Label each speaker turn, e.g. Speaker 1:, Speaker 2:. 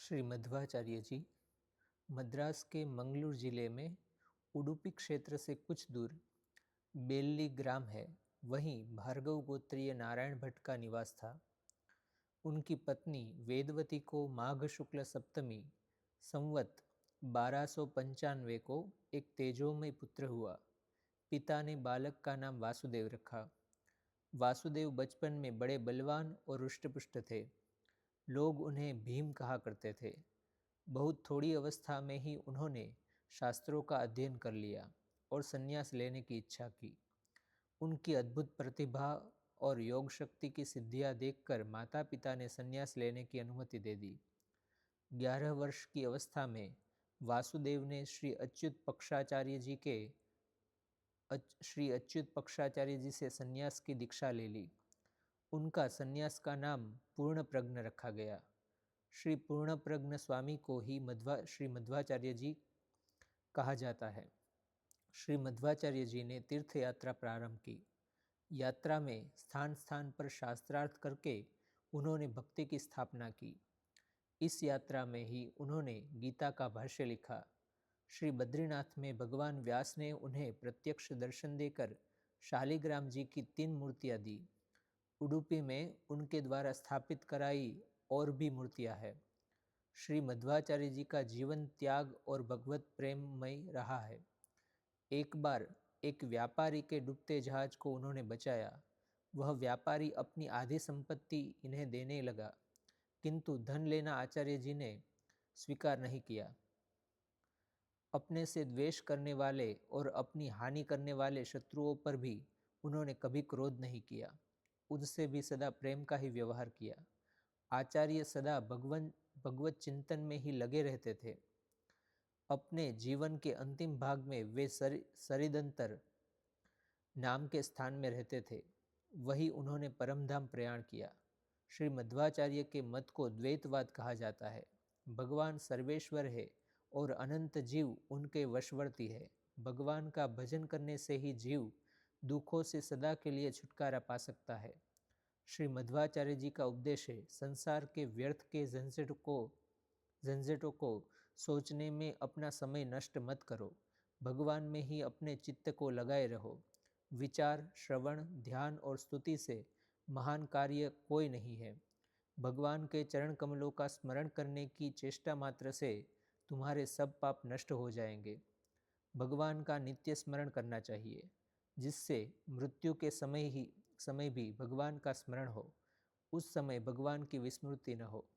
Speaker 1: श्री मध्वाचार्य जी मद्रास के मंगलूर जिले में उडुपी क्षेत्र से कुछ दूर बेल्ली ग्राम है। वहीं भार्गव गोत्रीय नारायण भट्ट का निवास था। उनकी पत्नी वेदवती को माघ शुक्ल सप्तमी संवत 1295 को एक तेजोमय पुत्र हुआ। पिता ने बालक का नाम वासुदेव रखा। वासुदेव बचपन में बड़े बलवान और रुष्टपुष्ट थे। लोग उन्हें भीम कहा करते थे। बहुत थोड़ी अवस्था में ही उन्होंने शास्त्रों का अध्ययन कर लिया और संन्यास लेने की इच्छा की। उनकी अद्भुत प्रतिभा और योग शक्ति की सिद्धियां देखकर माता पिता ने संन्यास लेने की अनुमति दे दी। 11 वर्ष की अवस्था में वासुदेव ने श्री अच्युत पक्षाचार्य जी से संन्यास की दीक्षा ले ली। उनका संन्यास का नाम पूर्णप्रज्ञ रखा गया। श्री पूर्णप्रज्ञ स्वामी को ही श्री मध्वाचार्य जी कहा जाता है। श्री मध्वाचार्य जी ने तीर्थ यात्रा प्रारंभ की। यात्रा में स्थान स्थान पर शास्त्रार्थ करके उन्होंने भक्ति की स्थापना की। इस यात्रा में ही उन्होंने गीता का भाष्य लिखा। श्री बद्रीनाथ में भगवान व्यास ने उन्हें प्रत्यक्ष दर्शन देकर शालिग्राम जी की 3 मूर्तियां दी। उडुपी में उनके द्वारा स्थापित कराई और भी मूर्तियां हैं। श्री मध्वाचार्य जी का जीवन त्याग और भगवत प्रेममय रहा है। एक बार एक व्यापारी के डूबते जहाज को उन्होंने बचाया। वह व्यापारी अपनी आधी संपत्ति इन्हें देने लगा, किंतु धन लेना आचार्य जी ने स्वीकार नहीं किया। अपने से द्वेष करने वाले और अपनी हानि करने वाले शत्रुओं पर भी उन्होंने कभी क्रोध नहीं किया। उनसे भी सदा प्रेम का ही व्यवहार किया। आचार्य सदा भगवत चिंतन में ही लगे रहते थे। अपने जीवन के अंतिम भाग में वे सरिदंतर नाम के स्थान में रहते थे। वही उन्होंने परमधाम प्रयाण किया। श्री मध्वाचार्य के मत को द्वैतवाद कहा जाता है। भगवान सर्वेश्वर है और अनंत जीव उनके वशवर्ती है। भगवान का भजन करने से ही जीव दुखों से सदा के लिए छुटकारा पा सकता है। श्री मध्वाचार्य जी का उपदेश है, संसार के व्यर्थ के झंझटों को सोचने में अपना समय नष्ट मत करो। भगवान में ही अपने चित्त को लगाए रहो। विचार, श्रवण, ध्यान और स्तुति से महान कार्य कोई नहीं है। भगवान के चरण कमलों का स्मरण करने की चेष्टा मात्र से तुम्हारे सब पाप नष्ट हो जाएंगे। भगवान का नित्य स्मरण करना चाहिए, जिससे मृत्यु के समय भी भगवान का स्मरण हो। उस समय भगवान की विस्मृति न हो।